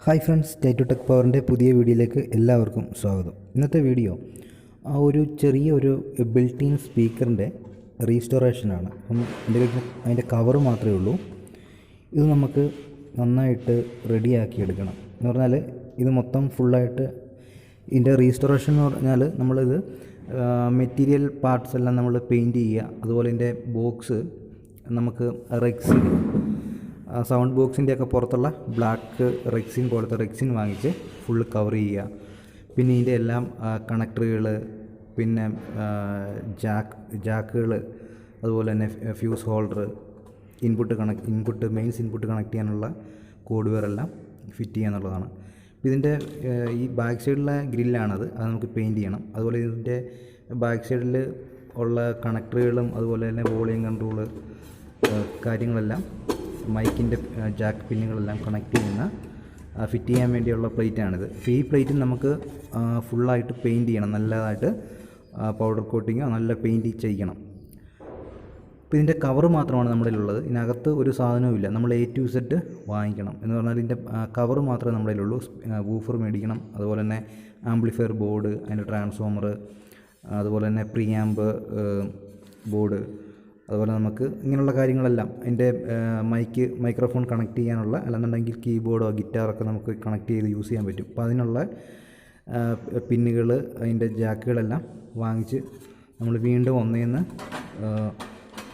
Hi friends, ടൈറ്റു tech പവറിൻ്റെ പുതിയ വീഡിയോയിലേക്ക് എല്ലാവർക്കും സ്വാഗതം. ഇന്നത്തെ വീഡിയോ ഒരു ചെറിയൊരു ബിൽറ്റ് ഇൻ സ്പീക്കറിൻ്റെ റീസ്റ്റോറേഷനാണ്. അപ്പം അതിൻ്റെ കവർ മാത്രമേ ഉള്ളൂ. ഇത് നമുക്ക് നന്നായിട്ട് റെഡിയാക്കി എടുക്കണം. എന്ന് പറഞ്ഞാൽ ഇത് മൊത്തം ഫുള്ളായിട്ട് ഇതിൻ്റെ റീസ്റ്റോറേഷൻ എന്ന് പറഞ്ഞാൽ നമ്മളിത് മെറ്റീരിയൽ പാർട്സ് എല്ലാം നമ്മൾ പെയിൻറ്റ് ചെയ്യുക. അതുപോലെ ഇതിൻ്റെ ബോക്സ് നമുക്ക് റെക്സിൻ സൗണ്ട് ബോക്സിൻ്റെയൊക്കെ പുറത്തുള്ള ബ്ലാക്ക് റെക്സിൻ പോലത്തെ റെക്സിൻ വാങ്ങിച്ച് ഫുള്ള് കവർ ചെയ്യുക. പിന്നെ ഇതിൻ്റെ എല്ലാം കണക്ടറുകൾ, പിന്നെ ജാക്കുകൾ, അതുപോലെ തന്നെ fuse holder, mains input connect ചെയ്യാനുള്ള കോഡ് വെയറെല്ലാം ഫിറ്റ് ചെയ്യുക എന്നുള്ളതാണ്. ഇതിൻ്റെ ഈ ബാക്ക് സൈഡിലെ ഗ്രില്ലാണത്, അത് നമുക്ക് പെയിൻറ്റ് ചെയ്യണം. അതുപോലെ ഇതിൻ്റെ ബാക്ക് സൈഡിൽ ഉള്ള കണക്ടറുകളും അതുപോലെ തന്നെ വോളിയം കൺട്രോള് കാര്യങ്ങളെല്ലാം മൈക്കിൻ്റെ ജാക്ക് പിന്നുകളെല്ലാം കണക്ട് ചെയ്യുന്ന ഫിറ്റ് ചെയ്യാൻ വേണ്ടിയുള്ള പ്ലേറ്റാണിത്. അപ്പോൾ ഈ പ്ലേറ്റിൽ നമുക്ക് ഫുള്ളായിട്ട് പെയിൻറ്റ് ചെയ്യണം, നല്ലതായിട്ട് പൗഡർ കോട്ടിങ്ങോ നല്ല പെയിൻറ്റ് ചെയ്യണം. അപ്പോൾ ഇതിൻ്റെ കവർ മാത്രമാണ് നമ്മുടെ ഉള്ളത്. ഇതിനകത്ത് ഒരു സാധനവും ഇല്ല. നമ്മൾ A to Z വാങ്ങിക്കണം. എന്ന് പറഞ്ഞാൽ ഇതിൻ്റെ കവർ മാത്രമേ നമ്മുടെ കയ്യിലുള്ളൂ. വൂഫർ മേടിക്കണം, അതുപോലെ തന്നെ ആംപ്ലിഫയർ ബോർഡ്, അതിൻ്റെ ട്രാൻസ്ഫോമർ, അതുപോലെ തന്നെ പ്രീആംപ് ബോർഡ്, അതുപോലെ നമുക്ക് ഇങ്ങനെയുള്ള കാര്യങ്ങളെല്ലാം അതിൻ്റെ മൈക്രോഫോൺ കണക്ട് ചെയ്യാനുള്ള, അല്ലെന്നുണ്ടെങ്കിൽ കീബോർഡോ ഗിറ്റാറൊക്കെ നമുക്ക് കണക്ട് ചെയ്ത് യൂസ് ചെയ്യാൻ പറ്റും. അപ്പോൾ അതിനുള്ള പിന്നുകൾ, അതിൻ്റെ ജാക്കുകളെല്ലാം വാങ്ങിച്ച് നമ്മൾ വീണ്ടും ഒന്നേന്ന്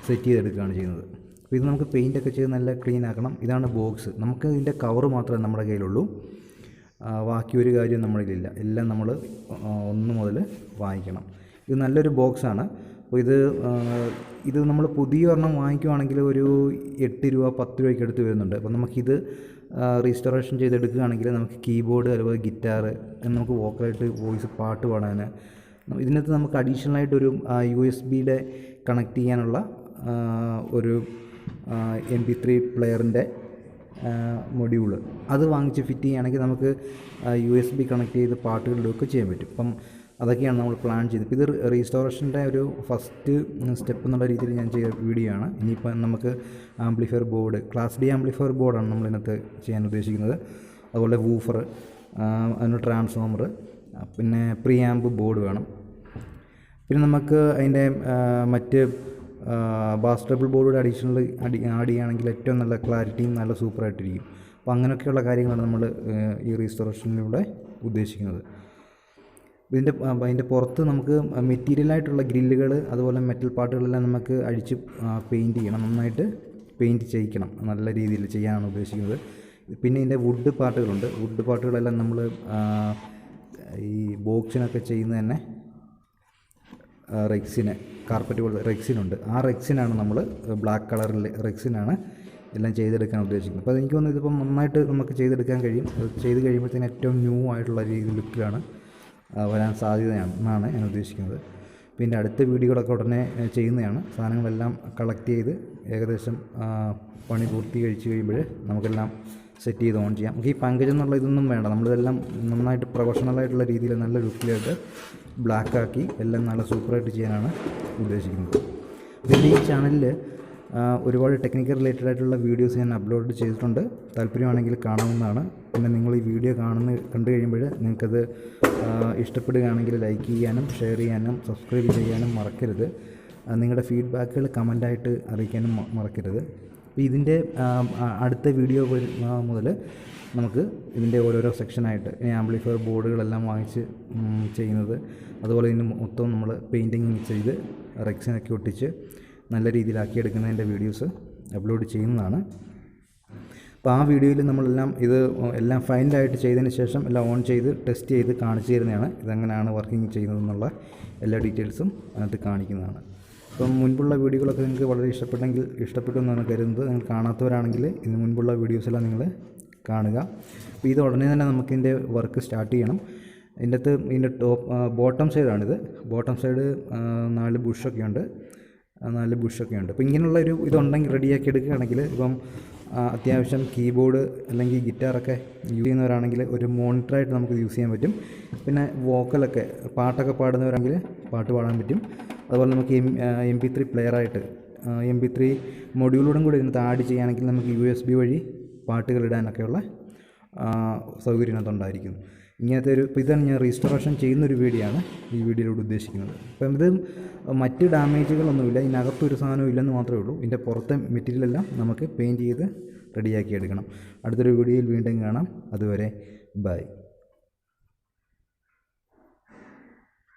സെറ്റ് ചെയ്തെടുക്കുകയാണ് ചെയ്യുന്നത്. അപ്പോൾ ഇത് നമുക്ക് പെയിൻറ്റൊക്കെ ചെയ്ത് നല്ല ക്ലീൻ ആക്കണം. ഇതാണ് ബോക്സ്. നമുക്ക് ഇതിൻ്റെ കവർ മാത്രമേ നമ്മുടെ കയ്യിലുള്ളൂ. ബാക്കി ഒരു കാര്യം നമ്മുടെ കയ്യിലില്ല. എല്ലാം നമ്മൾ 1 മുതൽ വാങ്ങിക്കണം. ഇത് നല്ലൊരു ബോക്സാണ്. അപ്പോൾ ഇത് നമ്മൾ പുതിയ ഒരെണ്ണം വാങ്ങിക്കുവാണെങ്കിൽ ഒരു 8 രൂപ 10 രൂപയ്ക്ക് അടുത്ത് വരുന്നുണ്ട്. അപ്പോൾ നമുക്കിത് റീസ്റ്റോറേഷൻ ചെയ്തെടുക്കുകയാണെങ്കിൽ നമുക്ക് കീബോർഡ്, അതുപോലെ ഗിറ്റാർ, നമുക്ക് വോക്കലായിട്ട് വോയിസ് പാട്ട് പാടാൻ, ഇതിനകത്ത് നമുക്ക് അഡീഷണലായിട്ടൊരു USB-യുടെ കണക്ട് ചെയ്യാനുള്ള ഒരു MP3 പ്ലെയറിൻ്റെ മൊഡ്യൂള് അത് വാങ്ങിച്ച് ഫിറ്റ് ചെയ്യുകയാണെങ്കിൽ നമുക്ക് USB കണക്ട് ചെയ്ത് പാട്ടുകളിലൊക്കെ ചെയ്യാൻ പറ്റും. അപ്പം അതൊക്കെയാണ് നമ്മൾ പ്ലാൻ ചെയ്തത്. ഇത് റീസ്റ്റോറേഷൻ്റെ ഒരു ഫസ്റ്റ് സ്റ്റെപ്പ് എന്നുള്ള രീതിയിൽ ഞാൻ ചെയ്ത വീഡിയോ ആണ്. ഇനിയിപ്പം നമുക്ക് amplifier board, class D amplifier ബോർഡാണ് നമ്മളിതിനകത്ത് ചെയ്യാൻ ഉദ്ദേശിക്കുന്നത്. അതുപോലെ വൂഫർ, അതിന് ട്രാൻസ്ഫോമർ, പിന്നെ പ്രീആംപ് ബോർഡ് വേണം. പിന്നെ നമുക്ക് അതിൻ്റെ മറ്റ് bass treble board additional add ചെയ്യുകയാണെങ്കിൽ ഏറ്റവും നല്ല ക്ലാരിറ്റിയും നല്ല സൂപ്പറായിട്ടിരിക്കും. അപ്പോൾ അങ്ങനെയൊക്കെയുള്ള കാര്യങ്ങളാണ് നമ്മൾ ഈ റീസ്റ്റോറേഷനിലൂടെ ഉദ്ദേശിക്കുന്നത്. അതിൻ്റെ പുറത്ത് നമുക്ക് മെറ്റീരിയലായിട്ടുള്ള ഗ്രില്ലുകൾ, അതുപോലെ മെറ്റൽ പാർട്ടുകളെല്ലാം നമുക്ക് അഴിച്ച് പെയിൻറ്റ് ചെയ്യണം, നന്നായിട്ട് പെയിൻറ്റ് ചെയ്യിക്കണം. നല്ല രീതിയിൽ ചെയ്യാനാണ് ഉദ്ദേശിക്കുന്നത്. പിന്നെ ഇതിൻ്റെ വുഡ് പാർട്ടുകളുണ്ട്. വുഡ് പാർട്ടുകളെല്ലാം നമ്മൾ ഈ ബോക്സിനൊക്കെ ചെയ്യുന്നത് തന്നെ റെക്സിന്, കാർപ്പറ്റ് പോലെ റെക്സിനുണ്ട്. ആ റെക്സിനാണ് നമ്മൾ ബ്ലാക്ക് കളറിൽ റെക്സിനാണ് എല്ലാം ചെയ്തെടുക്കാൻ ഉദ്ദേശിക്കുന്നത്. അപ്പോൾ എനിക്ക് തോന്നുന്നു ഇതിപ്പം നന്നായിട്ട് നമുക്ക് ചെയ്തെടുക്കാൻ കഴിയും. ചെയ്ത് കഴിയുമ്പോഴത്തേന് ഏറ്റവും ന്യൂ ആയിട്ടുള്ള രീതി ലുക്കിലാണ് വരാൻ സാധ്യതയാണെന്നാണ് ഞാൻ ഉദ്ദേശിക്കുന്നത്. പിന്നെ അടുത്ത വീഡിയോകളൊക്കെ ഉടനെ ചെയ്യുന്നതാണ്. സാധനങ്ങളെല്ലാം കളക്ട് ചെയ്ത് ഏകദേശം പണി പൂർത്തീകരിച്ച് കഴിയുമ്പോൾ നമുക്കെല്ലാം സെറ്റ് ചെയ്ത് ഓൺ ചെയ്യാം. നമുക്ക് ഈ പങ്കജ് എന്നുള്ള ഇതൊന്നും വേണ്ട. നമ്മളിതെല്ലാം നന്നായിട്ട് പ്രൊഫഷണലായിട്ടുള്ള രീതിയിൽ നല്ല ലുക്കിലായിട്ട് ബ്ലാക്കാക്കി എല്ലാം നല്ല സൂപ്പറായിട്ട് ചെയ്യാനാണ് ഉദ്ദേശിക്കുന്നത്. പിന്നെ ഈ ചാനലിൽ ഒരുപാട് ടെക്നിക്കൽ റിലേറ്റഡ് ആയിട്ടുള്ള വീഡിയോസ് ഞാൻ അപ്ലോഡ് ചെയ്തിട്ടുണ്ട്. താല്പര്യമാണെങ്കിൽ കാണാവുന്നതാണ്. പിന്നെ നിങ്ങൾ ഈ വീഡിയോ കണ്ടു കഴിയുമ്പോൾ നിങ്ങൾക്കത് ഇഷ്ടപ്പെടുകയാണെങ്കിൽ ലൈക്ക് ചെയ്യാനും ഷെയർ ചെയ്യാനും സബ്സ്ക്രൈബ് ചെയ്യാനും മറക്കരുത്. നിങ്ങളുടെ ഫീഡ്ബാക്കുകൾ കമൻ്റായിട്ട് അറിയിക്കാനും മറക്കരുത്. അപ്പോൾ ഇതിൻ്റെ അടുത്ത വീഡിയോ മുതൽ നമുക്ക് ഇതിൻ്റെ ഓരോരോ സെക്ഷനായിട്ട് ആംപ്ലിഫയർ ബോർഡുകളെല്ലാം വാങ്ങിച്ച് ചെയ്യുന്നത്, അതുപോലെ ഇതിന് മൊത്തം നമ്മൾ പെയിൻറ്റിങ് ചെയ്ത് റെക്സിനൊക്കെ ഒട്ടിച്ച് നല്ല രീതിയിലാക്കിയെടുക്കുന്നതിൻ്റെ വീഡിയോസ് അപ്ലോഡ് ചെയ്യുന്നതാണ്. അപ്പോൾ ആ വീഡിയോയിൽ നമ്മളെല്ലാം എല്ലാം ഫൈനലായിട്ട് ചെയ്തതിന് ശേഷം എല്ലാം ഓൺ ചെയ്ത് ടെസ്റ്റ് ചെയ്ത് കാണിച്ചു തരുന്നതാണ്. ഇതെങ്ങനെയാണ് വർക്കിംഗ് ചെയ്യുന്നതെന്നുള്ള എല്ലാ ഡീറ്റെയിൽസും അതിനകത്ത് കാണിക്കുന്നതാണ്. അപ്പം മുൻപുള്ള വീഡിയോകളൊക്കെ നിങ്ങൾക്ക് വളരെ ഇഷ്ടപ്പെട്ടു എന്നാണ് കരുതുന്നത്. നിങ്ങൾ കാണാത്തവരാണെങ്കിൽ ഇതിന് മുൻപുള്ള വീഡിയോസെല്ലാം നിങ്ങൾ കാണുക. അപ്പോൾ ഇത് ഉടനെ തന്നെ നമുക്കിതിൻ്റെ വർക്ക് സ്റ്റാർട്ട് ചെയ്യണം. ഇതിൻ്റെ ബോട്ടം സൈഡാണിത്. ബോട്ടം സൈഡ് 4 ബുഷൊക്കെ ഉണ്ട്. അപ്പോൾ ഇങ്ങനെയുള്ള ഒരു ഇതുണ്ടെങ്കിൽ റെഡിയാക്കി എടുക്കുകയാണെങ്കിൽ ഇപ്പം അത്യാവശ്യം കീബോർഡ് അല്ലെങ്കിൽ ഗിറ്റാറൊക്കെ യൂസ് ചെയ്യുന്നവരാണെങ്കിൽ ഒരു മോണിറ്ററായിട്ട് നമുക്ക് യൂസ് ചെയ്യാൻ പറ്റും. പിന്നെ വോക്കലൊക്കെ പാട്ടൊക്കെ പാടുന്നവരാണെങ്കിൽ പാട്ട് പാടാൻ പറ്റും. അതുപോലെ നമുക്ക് MP3 പ്ലെയറായിട്ട് MP3 മൊഡ്യൂളോടും കൂടി ഇതിനകത്ത് ആഡ് ചെയ്യുകയാണെങ്കിൽ നമുക്ക് USB വഴി പാട്ടുകൾ ഇടാനൊക്കെയുള്ള സൗകര്യത്തിനകത്തുണ്ടായിരിക്കും. ഇങ്ങനത്തെ ഇപ്പോൾ ഇതാണ് ഞാൻ റീസ്റ്റോറേഷൻ ചെയ്യുന്നൊരു വീഡിയോ ആണ് ഈ വീഡിയോയിലൂടെ ഉദ്ദേശിക്കുന്നത്. അപ്പം ഇത് മറ്റ് ഡാമേജുകളൊന്നുമില്ല, ഇതിനകത്തൊരു സാധനവും ഇല്ലെന്ന് മാത്രമേ ഉള്ളൂ. ഇതിൻ്റെ പുറത്തെ മെറ്റീരിയലെല്ലാം നമുക്ക് പെയിൻറ്റ് ചെയ്ത് റെഡിയാക്കി എടുക്കണം. അടുത്തൊരു വീഡിയോയിൽ വീണ്ടും കാണാം. അതുവരെ ബൈ.